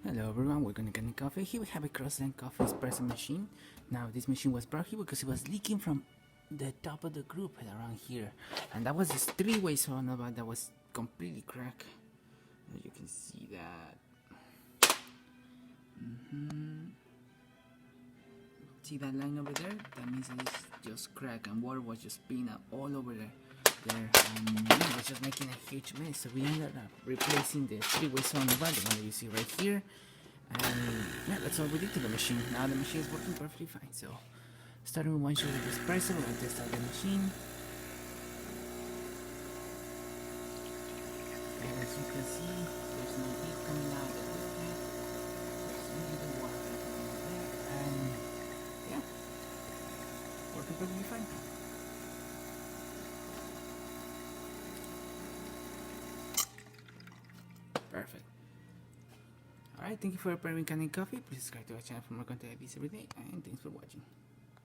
Hello everyone, welcome to Kanen Coffee. Here we have a crossland coffee espresso machine. Now this machine was brought here because it was leaking from the top of the group around here. And that was this three-way solenoid that was completely cracked. As you can see that. See that line over there? That means it's just cracked and water was just spilling out all over there. And it was just making a huge mess. So we ended up replacing the three-way solenoid, the one that you see right here. And yeah, that's all we did to the machine. Now the machine is working perfectly fine. So starting with one shot of espresso, we're going to test out the machine. And as you can see, there's no heat coming out of the liquid. There's only the water coming out there. And yeah, working perfectly fine. Perfect. Alright, thank you for preparing Kanen Coffee. Please subscribe to our channel for more content like this every day. And thanks for watching.